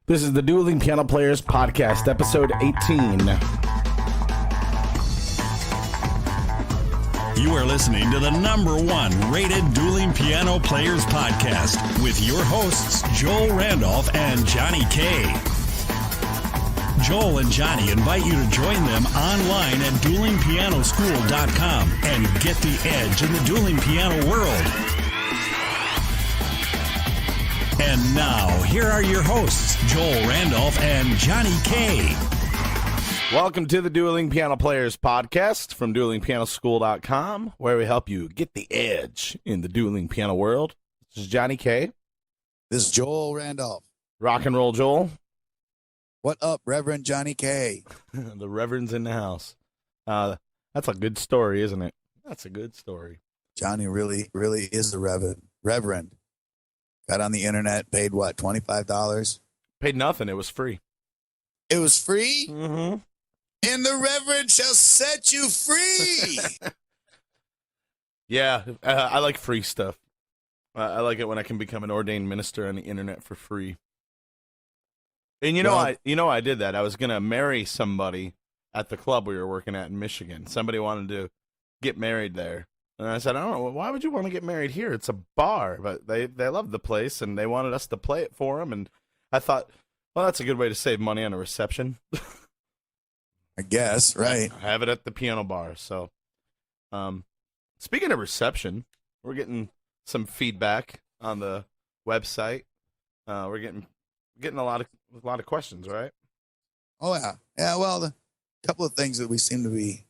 This is the Dueling Piano Players Podcast, episode 18. You are listening to the #1 rated Dueling Piano Players Podcast with your hosts, Joel Randolph and Johnny K. Joel and Johnny invite you to join them online at DuelingPianoSchool.com and get the edge in the dueling piano world. And now, here are your hosts, Joel Randolph and Johnny K. Welcome to the Dueling Piano Players Podcast from DuelingPianoSchool.com, where we help you get the edge in the dueling piano world. This is Johnny K. This is Joel Randolph. Rock and roll, Joel. What up, Reverend Johnny K? The Reverend's in the house. That's a good story, isn't it? That's a good story. Johnny really is the Reverend. Got on the internet, paid what, $25? Paid nothing. It was free. It was free? Mm-hmm. And the Reverend shall set you free. Yeah, I like free stuff. I like it when I can become an ordained minister on the internet for free. And I did that. I was gonna marry somebody at the club we were working at in Michigan. Somebody wanted to get married there, and I said, "I don't know. Why would you want to get married here? It's a bar." But they loved the place, and they wanted us to play it for them. And I thought, well, that's a good way to save money on a reception. I guess, right? Have it at the piano bar. So, speaking of reception, we're getting some feedback on the website. We're getting a lot of questions, right? Oh, yeah. Yeah, well, a couple of things that we seem to be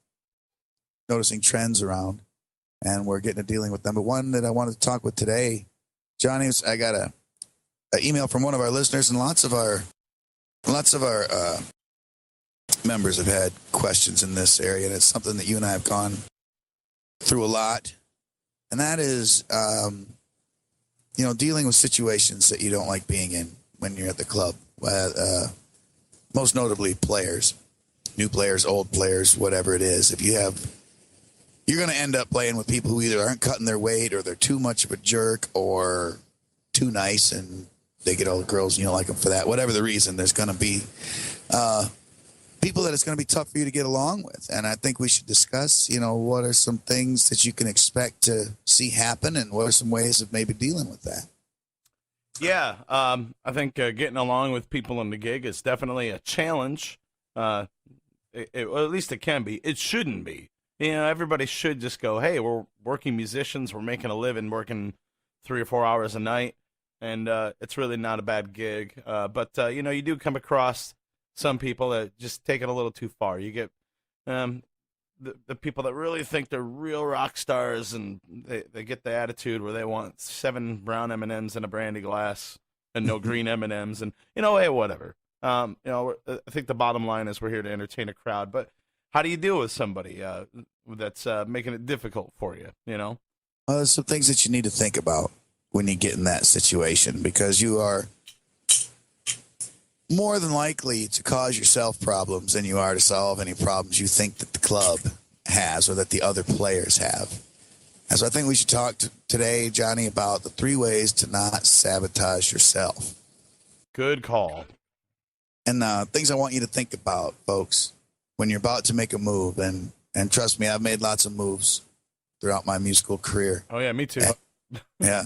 noticing trends around, and we're getting to dealing with them. But one that I wanted to talk with today, Johnny, I got an email from one of our listeners, and lots of our members have had questions in this area, and it's something that you and I have gone through a lot, and that is, dealing with situations that you don't like being in when you're at the club. Most notably players, new players, old players, whatever it is. You're going to end up playing with people who either aren't cutting their weight, or they're too much of a jerk, or too nice, and they get all the girls, you don't like them for that. Whatever the reason, there's going to be people that it's going to be tough for you to get along with. And I think we should discuss, what are some things that you can expect to see happen, and what are some ways of maybe dealing with that? Yeah, I think getting along with people in the gig is definitely a challenge. Well, at least it can be. It shouldn't be. Everybody should just go, hey, we're working musicians. We're making a living working 3 or 4 hours a night, and it's really not a bad gig. But you do come across some people that just take it a little too far. You get the people that really think they're real rock stars, and they get the attitude where they want 7 brown M&Ms in a brandy glass and no green M&Ms, and hey, whatever. I think the bottom line is we're here to entertain a crowd. But how do you deal with somebody that's making it difficult for you? Well, there's some things that you need to think about when you get in that situation, because you are more than likely to cause yourself problems than you are to solve any problems you think that the club has or that the other players have. And so I think we should talk today, Johnny, about the 3 ways to not sabotage yourself. Good call. And things I want you to think about, folks, when you're about to make a move. And trust me, I've made lots of moves throughout my musical career. Oh, yeah, me too. Yeah.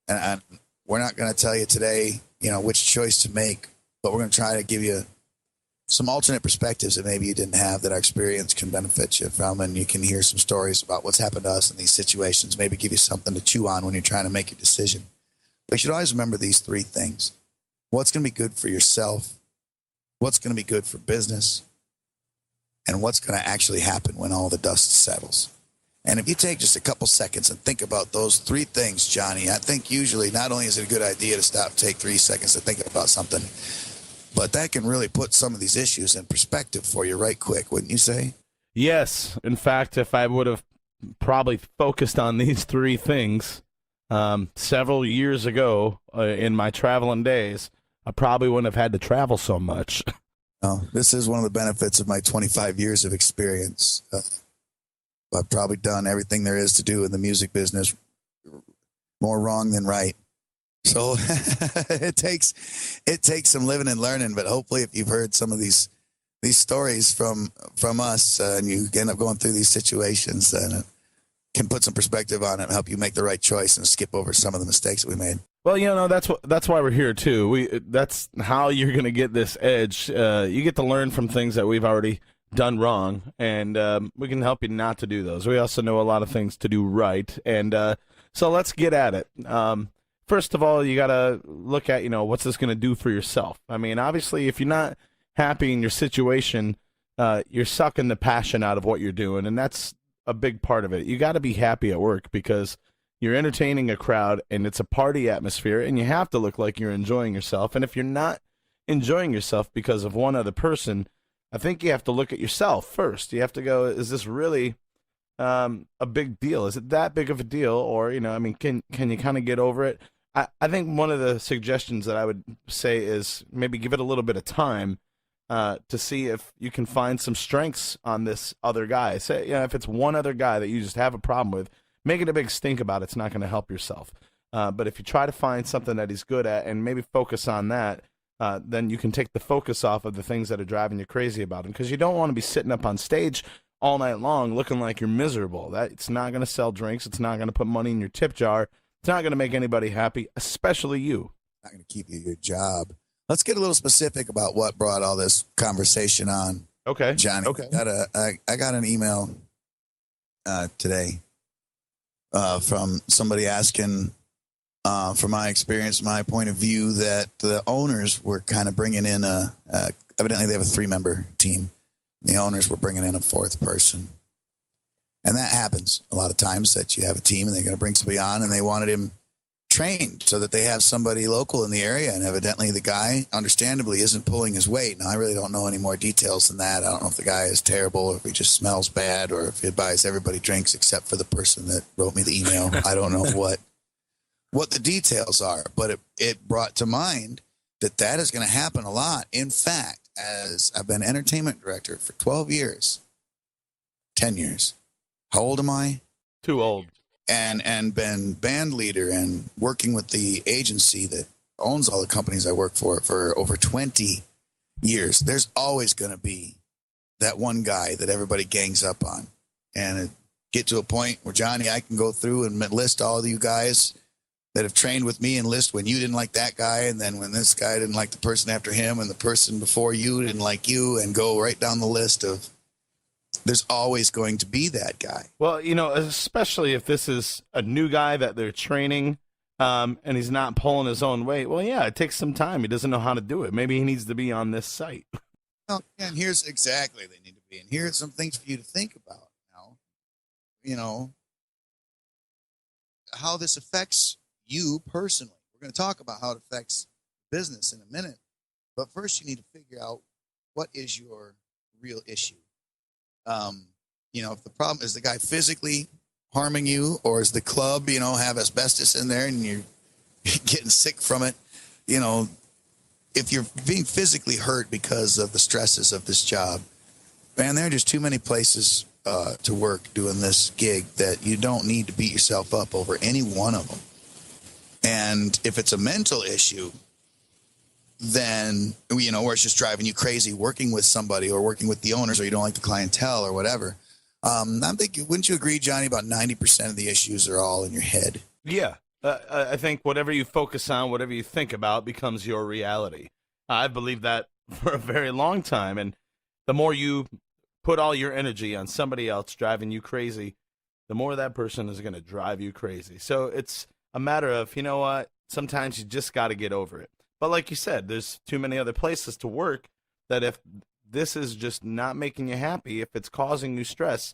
And we're not going to tell you today, which choice to make, but we're going to try to give you some alternate perspectives that maybe you didn't have, that our experience can benefit you from, and you can hear some stories about what's happened to us in these situations, maybe give you something to chew on when you're trying to make your decision. But you should always remember these 3 things. What's going to be good for yourself, what's going to be good for business, and what's going to actually happen when all the dust settles. And if you take just a couple seconds and think about those 3 things, Johnny, I think usually not only is it a good idea to stop and take 3 seconds to think about something, but that can really put some of these issues in perspective for you right quick, wouldn't you say? Yes. In fact, if I would have probably focused on these 3 things several years ago in my traveling days, I probably wouldn't have had to travel so much. No, this is one of the benefits of my 25 years of experience. I've probably done everything there is to do in the music business, more wrong than right. So it takes some living and learning, but hopefully if you've heard some of these stories from us and you end up going through these situations, then it can put some perspective on it and help you make the right choice and skip over some of the mistakes that we made. Well, that's why we're here too. That's how you're going to get this edge. You get to learn from things that we've already done wrong, and we can help you not to do those. We also know a lot of things to do right, and so let's get at it. First of all, you got to look at, what's this going to do for yourself? I mean, obviously, if you're not happy in your situation, you're sucking the passion out of what you're doing, and that's a big part of it. You got to be happy at work because you're entertaining a crowd, and it's a party atmosphere, and you have to look like you're enjoying yourself. And if you're not enjoying yourself because of one other person, I think you have to look at yourself first. You have to go, is this really a big deal? Is it that big of a deal? Or, can you kind of get over it? I think one of the suggestions that I would say is maybe give it a little bit of time to see if you can find some strengths on this other guy. Say, if it's one other guy that you just have a problem with, making a big stink about it's not going to help yourself. But if you try to find something that he's good at and maybe focus on that, then you can take the focus off of the things that are driving you crazy about him, because you don't want to be sitting up on stage all night long looking like you're miserable. It's not going to sell drinks. It's not going to put money in your tip jar. It's not going to make anybody happy, especially you. Not going to keep you your job. Let's get a little specific about what brought all this conversation on. Okay. Johnny. Okay. I got an email today from somebody asking, from my experience, my point of view, that the owners were kind of bringing in evidently they have a 3-member team. The owners were bringing in a 4th person. And that happens a lot of times, that you have a team and they're going to bring somebody on and they wanted him trained so that they have somebody local in the area. And evidently the guy, understandably, isn't pulling his weight. Now, I really don't know any more details than that. I don't know if the guy is terrible or if he just smells bad or if he buys everybody drinks except for the person that wrote me the email. I don't know what the details are, but it brought to mind that is going to happen a lot. In fact, as I've been entertainment director for 12 years, 10 years. How old am I? Too old. And been band leader and working with the agency that owns all the companies I work for over 20 years. There's always going to be that one guy that everybody gangs up on. And it get to a point where, Johnny, I can go through and list all of you guys that have trained with me and list when you didn't like that guy, and then when this guy didn't like the person after him, and the person before you didn't like you, and go right down the list of, there's always going to be that guy. Well, especially if this is a new guy that they're training and he's not pulling his own weight. Well, yeah, it takes some time. He doesn't know how to do it. Maybe he needs to be on this site. Well, and here's exactly they need to be. And here are some things for you to think about now. How this affects you personally. We're going to talk about how it affects business in a minute. But first, you need to figure out what is your real issue. If the problem is the guy physically harming you, or is the club, have asbestos in there and you're getting sick from it, if you're being physically hurt because of the stresses of this job, man, there are just too many places to work doing this gig that you don't need to beat yourself up over any one of them. And if it's a mental issue, then, where it's just driving you crazy working with somebody or working with the owners, or you don't like the clientele or whatever, I'm thinking, wouldn't you agree, Johnny, about 90% of the issues are all in your head? Yeah. I think whatever you focus on, whatever you think about, becomes your reality. I believe that for a very long time. And the more you put all your energy on somebody else driving you crazy, the more that person is going to drive you crazy. So it's a matter of, sometimes you just got to get over it. But like you said, there's too many other places to work that if this is just not making you happy, if it's causing you stress,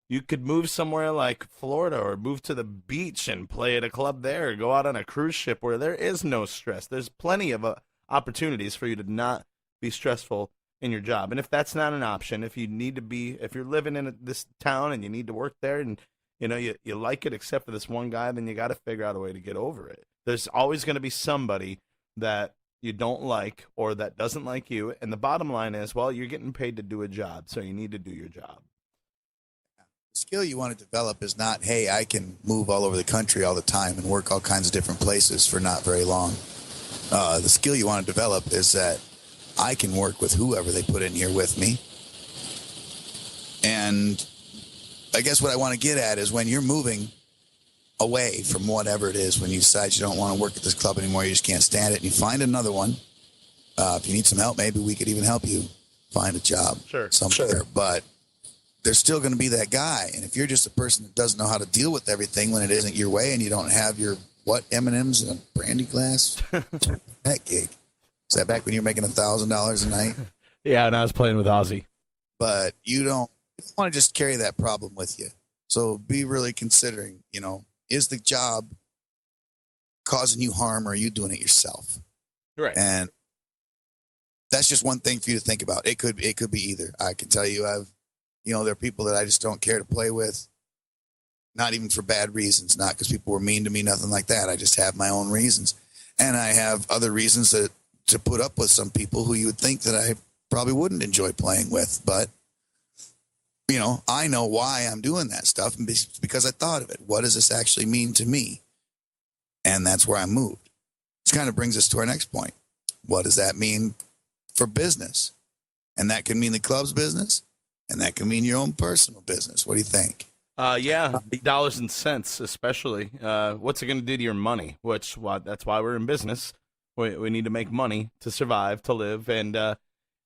you could move somewhere like Florida or move to the beach and play at a club there, or go out on a cruise ship where there is no stress. There's plenty of opportunities for you to not be stressful in your job. And if that's not an option, if you're living in this town and you need to work there and you like it except for this one guy, then you got to figure out a way to get over it. There's always going to be somebody that you don't like or that doesn't like you. And the bottom line is, well, you're getting paid to do a job, so you need to do your job. skill you want to develop is not, hey, I can move all over the country all the time and work all kinds of different places for not very long. The skill you want to develop is that I can work with whoever they put in here with me. And I guess what I want to get at is when you're moving away from whatever it is, when you decide you don't want to work at this club anymore, you just can't stand it, and you find another one. If you need some help, maybe we could even help you find a job somewhere. Sure. But there's still going to be that guy. And if you're just a person that doesn't know how to deal with everything when it isn't your way and you don't have your, M&Ms in a brandy glass? That gig. Is that back when you were making $1,000 a night? Yeah, and I was playing with Ozzy. But you don't want to just carry that problem with you. So be really considering, is the job causing you harm or are you doing it yourself? Right. And that's just one thing for you to think about. It could be either. I can tell you there are people that I just don't care to play with, not even for bad reasons, not because people were mean to me, nothing like that. I just have my own reasons. And I have other reasons to put up with some people who you would think that I probably wouldn't enjoy playing with. But, I know why I'm doing that stuff because I thought of it. What does this actually mean to me? And that's where I moved. Which kind of brings us to our next point. What does that mean for business? And that can mean the club's business, and that can mean your own personal business. What do you think? Yeah, dollars and cents, especially. What's it going to do to your money? That's why we're in business. We need to make money to survive, to live. And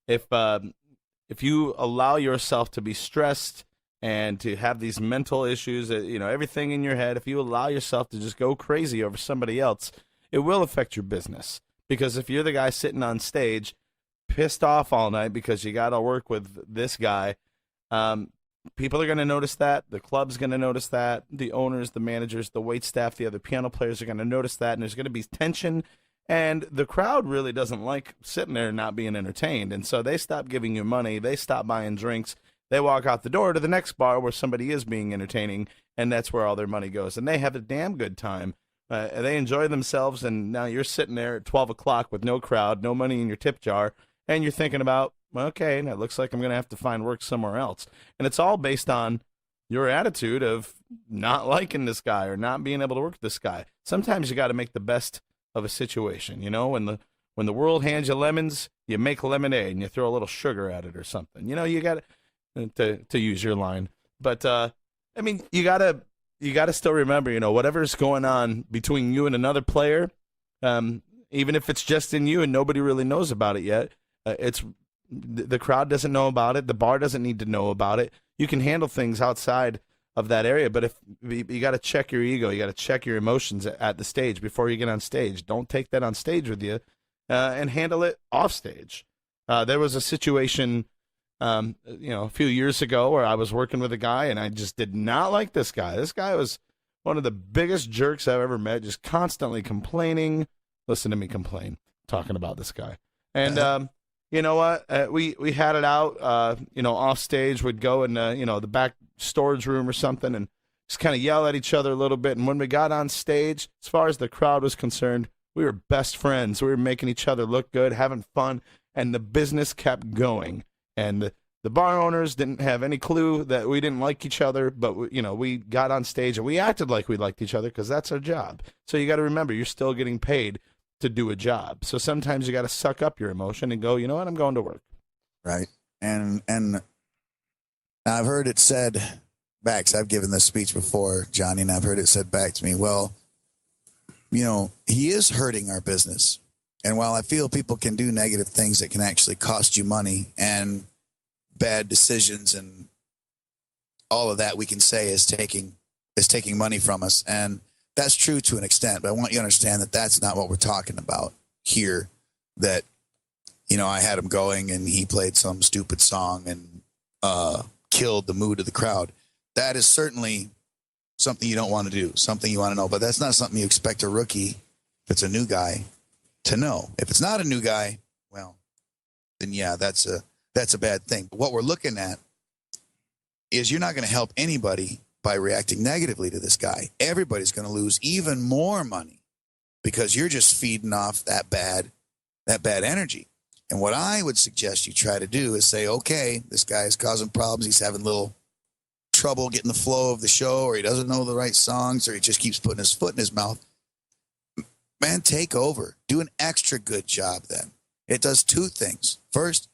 if you allow yourself to be stressed and to have these mental issues, everything in your head, if you allow yourself to just go crazy over somebody else, it will affect your business. Because if you're the guy sitting on stage, pissed off all night because you got to work with this guy, people are going to notice that. The club's going to notice that. The owners, the managers, the wait staff, the other piano players are going to notice that, and there's going to be tension. And the crowd really doesn't like sitting there and not being entertained. And so they stop giving you money. They stop buying drinks. They walk out the door to the next bar where somebody is being entertaining, and that's where all their money goes. And they have a damn good time. They enjoy themselves, and now you're sitting there at 12 o'clock with no crowd, no money in your tip jar, and you're thinking about, okay, that looks like I'm going to have to find work somewhere else. And it's all based on your attitude of not liking this guy or not being able to work with this guy. Sometimes you got to make the best of a situation. When the world hands you lemons, you make lemonade and you throw a little sugar at it or something. You got to use your line. But you got to still remember, whatever's going on between you and another player, even if it's just in you and nobody really knows about it yet, the crowd doesn't know about it. The bar doesn't need to know about it. You can handle things outside of that area, but if you got to check your ego, you got to check your emotions at the stage before you get on stage. Don't take that on stage with you, and handle it off stage. There was a situation, a few years ago where I was working with a guy and I just did not like this guy. This guy was one of the biggest jerks I've ever met, just constantly complaining. Listen to me complain, talking about this guy. And, you know what? We had it out, off stage. We'd go in, the back storage room or something and just kind of yell at each other a little bit. And when we got on stage, as far as the crowd was concerned, we were best friends. We were making each other look good, having fun, and the business kept going. And the bar owners didn't have any clue that we didn't like each other, but we got on stage and we acted like we liked each other because that's our job. So you got to remember, you're still getting paid to do a job. So sometimes you got to suck up your emotion and go, you know what, I'm going to work. Right. And I've heard it said back, 'cause I've given this speech before, Johnny, and I've heard it said back to me, well, he is hurting our business. And while I feel people can do negative things that can actually cost you money and bad decisions and all of that, we can say is taking money from us. And that's true to an extent, but I want you to understand that that's not what we're talking about here. That, I had him going and he played some stupid song and killed the mood of the crowd. That is certainly something you don't want to do, something you want to know, but that's not something you expect a rookie, if it's a new guy, to know. If it's not a new guy, well, then yeah, that's a bad thing. But what we're looking at is you're not going to help anybody by reacting negatively to this guy. Everybody's going to lose even more money because you're just feeding off that bad energy. And what I would suggest you try to do is say, okay, this guy is causing problems. He's having little trouble getting the flow of the show, or he doesn't know the right songs, or he just keeps putting his foot in his mouth, man, take over. Do an extra good job then. It does two things. First,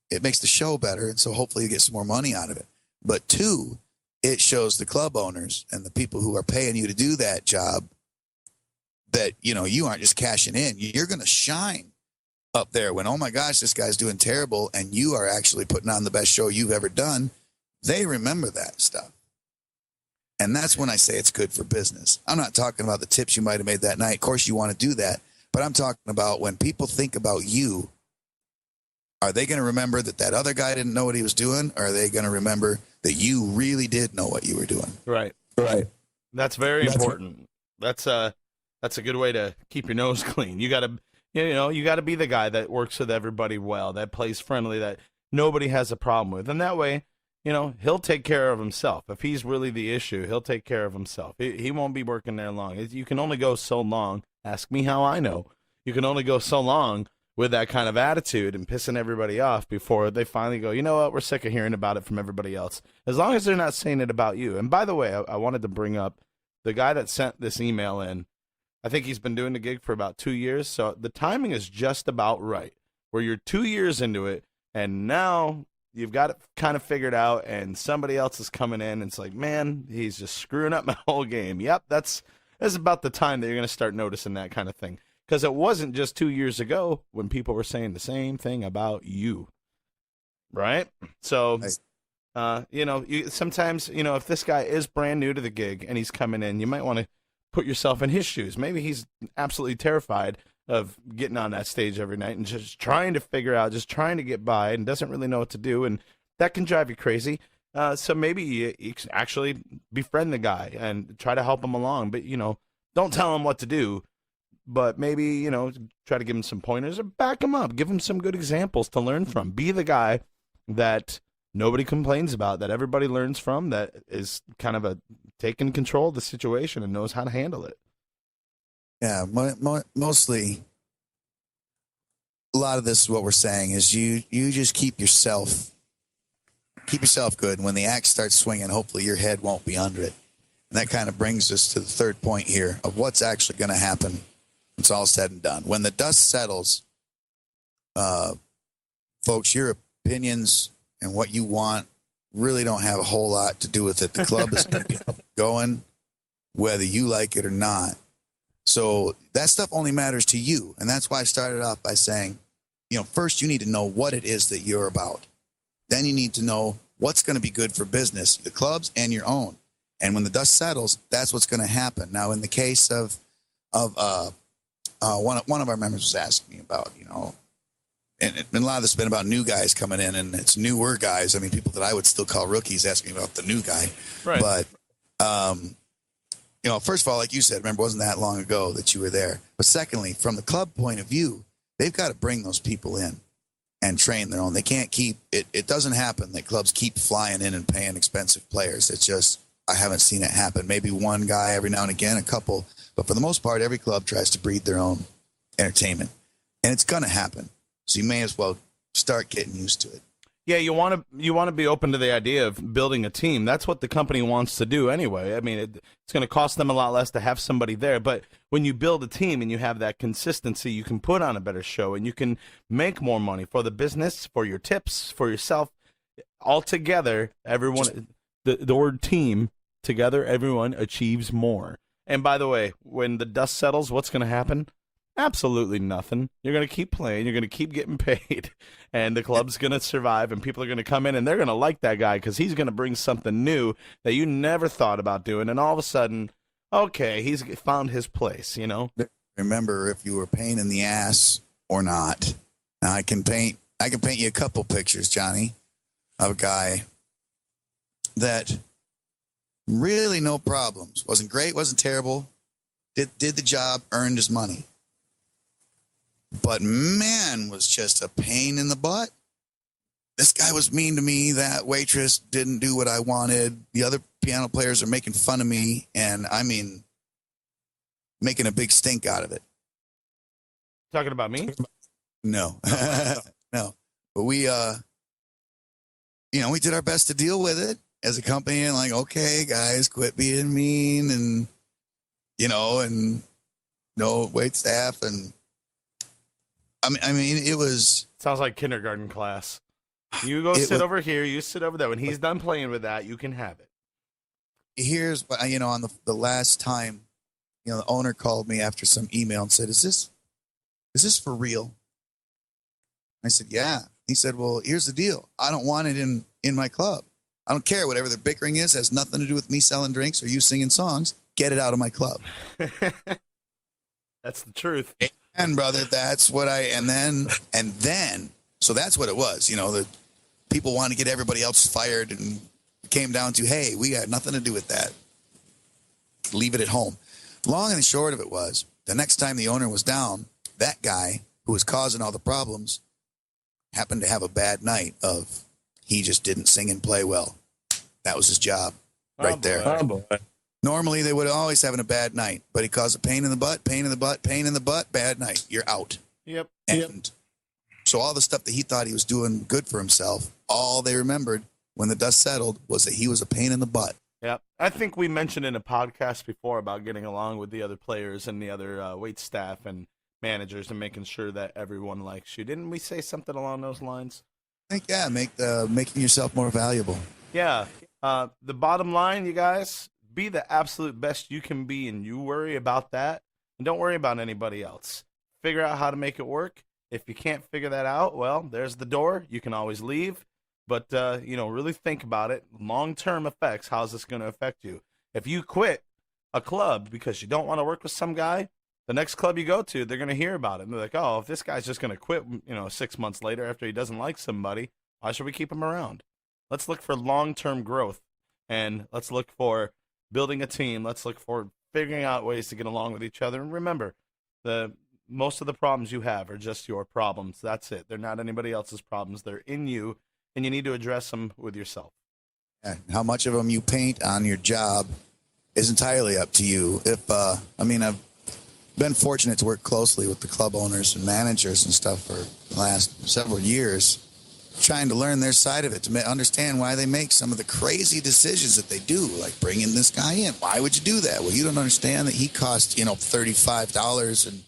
it makes the show better, and so hopefully you get some more money out of it. But two, it shows the club owners and the people who are paying you to do that job that, you aren't just cashing in. You're going to shine up there when, oh my gosh, this guy's doing terrible, and you are actually putting on the best show you've ever done. They remember that stuff. And that's when I say it's good for business. I'm not talking about the tips you might have made that night. Of course, you want to do that. But I'm talking about when people think about you, are they going to remember that other guy didn't know what he was doing? Or are they going to remember that you really did know what you were doing? Right. That's very important. That's a good way to keep your nose clean. You got to, you got to be the guy that works with everybody well, that plays friendly, that nobody has a problem with. And that way, he'll take care of himself. If he's really the issue, he'll take care of himself. He won't be working there long. You can only go so long. Ask me how I know. You can only go so long with that kind of attitude and pissing everybody off before they finally go, you know what, we're sick of hearing about it from everybody else. As long as they're not saying it about you. And by the way, I wanted to bring up the guy that sent this email in. I think he's been doing the gig for about 2 years. So the timing is just about right, where you're 2 years into it, and now you've got it kind of figured out, and somebody else is coming in, and it's like, man, he's just screwing up my whole game. Yep, that's about the time that you're going to start noticing that kind of thing. Because it wasn't just 2 years ago when people were saying the same thing about you, right? So, sometimes, if this guy is brand new to the gig and he's coming in, you might want to put yourself in his shoes. Maybe he's absolutely terrified of getting on that stage every night and just trying to figure out, just trying to get by, and doesn't really know what to do, and that can drive you crazy. So maybe you actually befriend the guy and try to help him along, but, don't tell him what to do. But maybe, try to give him some pointers or back him up. Give him some good examples to learn from. Be the guy that nobody complains about, that everybody learns from, that is kind of taking control of the situation and knows how to handle it. Yeah, mostly a lot of this is what we're saying is you just keep yourself good. And when the axe starts swinging, hopefully your head won't be under it. And that kind of brings us to the third point here of what's actually going to happen. It's all said and done. When the dust settles, folks, your opinions and what you want really don't have a whole lot to do with it. The club is going to be going whether you like it or not. So that stuff only matters to you. And that's why I started off by saying, first you need to know what it is that you're about. Then you need to know what's going to be good for business, the clubs and your own. And when the dust settles, that's what's going to happen. Now, in the case of one of our members was asking me about, and a lot of this has been about new guys coming in, and it's newer guys. I mean, people that I would still call rookies asking about the new guy. Right. But, first of all, like you said, remember, it wasn't that long ago that you were there. But secondly, from the club point of view, they've got to bring those people in and train their own. They can't keep it. It doesn't happen that clubs keep flying in and paying expensive players. It's just, I haven't seen it happen. Maybe one guy every now and again, a couple. But for the most part, every club tries to breed their own entertainment. And it's going to happen. So you may as well start getting used to it. Yeah, you want to be open to the idea of building a team. That's what the company wants to do anyway. I mean, it's going to cost them a lot less to have somebody there. But when you build a team and you have that consistency, you can put on a better show and you can make more money for the business, for your tips, for yourself. All together, everyone, the word team, together, everyone achieves more. And by the way, when the dust settles, what's going to happen? Absolutely nothing. You're going to keep playing. You're going to keep getting paid. And the club's going to survive. And people are going to come in and they're going to like that guy because he's going to bring something new that you never thought about doing. And all of a sudden, okay, he's found his place, Remember if you were a pain in the ass or not. Now I can paint you a couple pictures, Johnny, of a guy that really no problems. Wasn't great, wasn't terrible. Did the job, earned his money. But man, was just a pain in the butt. This guy was mean to me. That waitress didn't do what I wanted. The other piano players are making fun of me. And I mean, making a big stink out of it. Talking about me? No, no. But we, we did our best to deal with it. as a company and like, okay, guys, quit being mean and, and no wait staff. And I mean, it was. Sounds like kindergarten class. You go sit over here. You sit over there. When he's done playing with that, you can have it. Here's what, on the last time, the owner called me after some email and said, is this for real? I said, yeah. He said, well, here's the deal. I don't want it in my club. I don't care. Whatever the bickering is has nothing to do with me selling drinks or you singing songs. Get it out of my club. That's the truth. And brother, that's what and then, so that's what it was. The people wanted to get everybody else fired, and it came down to, hey, we got nothing to do with that. Leave it at home. Long and the short of it was, the next time the owner was down, that guy who was causing all the problems happened to have a bad night he just didn't sing and play well. That was his job right there. Oh, boy. Normally, they would always having a bad night, but he caused a pain in the butt, bad night. You're out. Yep. And so all the stuff that he thought he was doing good for himself, all they remembered when the dust settled was that he was a pain in the butt. Yeah, I think we mentioned in a podcast before about getting along with the other players and the other wait staff and managers and making sure that everyone likes you. Didn't we say something along those lines? I think, yeah, making yourself more valuable. Yeah. The bottom line, you guys, be the absolute best you can be, and you worry about that, and don't worry about anybody else. Figure out how to make it work. If you can't figure that out, well, there's the door. You can always leave. But, really think about it. Long-term effects, how's this going to affect you? If you quit a club because you don't want to work with some guy, the next club you go to, they're going to hear about it. And they're like, oh, if this guy's just going to quit, 6 months later after he doesn't like somebody, why should we keep him around? Let's look for long-term growth, and let's look for building a team. Let's look for figuring out ways to get along with each other. And remember, most of the problems you have are just your problems. That's it. They're not anybody else's problems. They're in you, and you need to address them with yourself. Yeah, how much of them you paint on your job is entirely up to you. I've been fortunate to work closely with the club owners and managers and stuff for the last several years, trying to learn their side of it, to understand why they make some of the crazy decisions that they do, like bringing this guy in. Why would you do that? Well, you don't understand that he cost, $35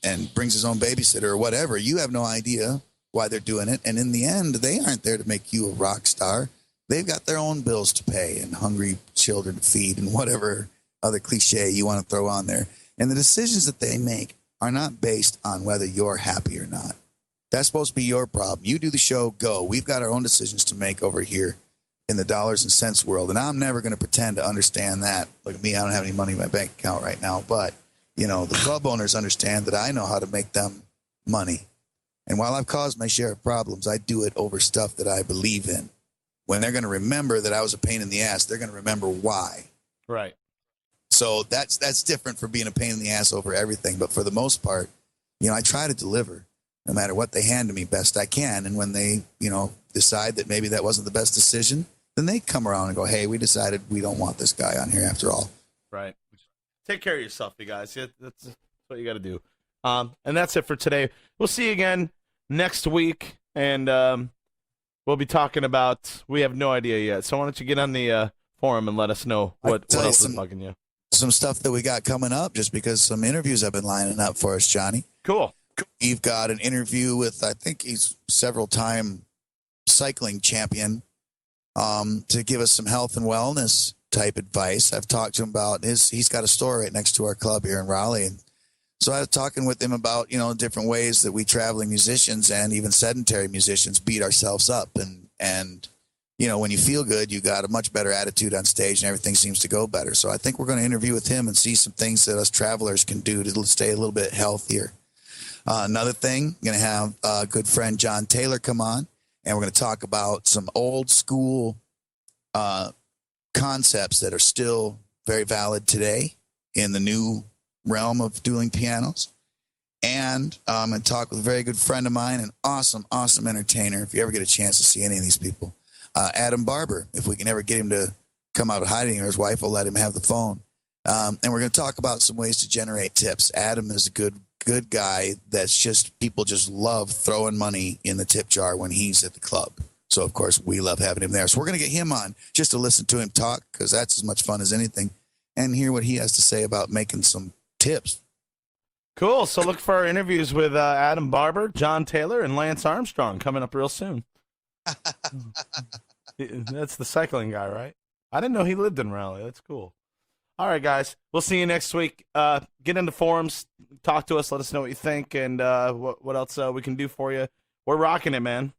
and brings his own babysitter or whatever. You have no idea why they're doing it. And in the end, they aren't there to make you a rock star. They've got their own bills to pay and hungry children to feed and whatever other cliche you want to throw on there. And the decisions that they make are not based on whether you're happy or not. That's supposed to be your problem. You do the show, go. We've got our own decisions to make over here in the dollars and cents world. And I'm never going to pretend to understand that. Look at me, I don't have any money in my bank account right now. But, the club owners understand that I know how to make them money. And while I've caused my share of problems, I do it over stuff that I believe in. When they're going to remember that I was a pain in the ass, they're going to remember why. Right. So that's different for being a pain in the ass over everything. But for the most part, I try to deliver no matter what they hand to me best I can. And when they, decide that maybe that wasn't the best decision, then they come around and go, hey, we decided we don't want this guy on here after all. Right. Take care of yourself, you guys. Yeah, that's what you got to do. And that's it for today. We'll see you again next week. And we'll be talking about, we have no idea yet. So why don't you get on the forum and let us know what else is bugging you. Some stuff that we got coming up, just because some interviews have been lining up for us, Johnny. Cool. We've got an interview with, I think he's several-time cycling champion, to give us some health and wellness type advice. I've talked to him about he's got a store right next to our club here in Raleigh. And so I was talking with him about, different ways that we traveling musicians and even sedentary musicians beat ourselves up. And when you feel good, you got a much better attitude on stage and everything seems to go better. So I think we're going to interview with him and see some things that us travelers can do to stay a little bit healthier. Another thing, I'm going to have a good friend John Taylor come on, and we're going to talk about some old school concepts that are still very valid today in the new realm of dueling pianos. And I'm going to talk with a very good friend of mine, an awesome, awesome entertainer, if you ever get a chance to see any of these people, Adam Barber. If we can ever get him to come out of hiding, or his wife will let him have the phone. And we're going to talk about some ways to generate tips. Adam is a good guy that's just, people just love throwing money in the tip jar when he's at the club. So, of course, we love having him there. So we're going to get him on just to listen to him talk, because that's as much fun as anything, and hear what he has to say about making some tips. Cool. So look for our interviews with Adam Barber, John Taylor, and Lance Armstrong coming up real soon. That's the cycling guy, right? I didn't know he lived in Raleigh. That's cool. All right, guys. We'll see you next week. Get into forums, talk to us, let us know what you think, and what else we can do for you. We're rocking it, man.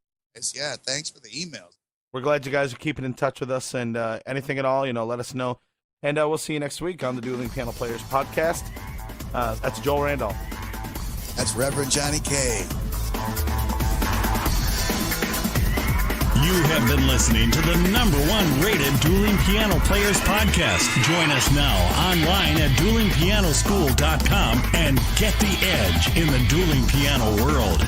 Yeah, thanks for the emails. We're glad you guys are keeping in touch with us, and anything at all, let us know. And we'll see you next week on the Dueling Piano Players podcast. That's Joel Randolph. That's Reverend Johnny K. You have been listening to the #1 rated Dueling Piano Players podcast. Join us now online at duelingpianoschool.com and get the edge in the dueling piano world.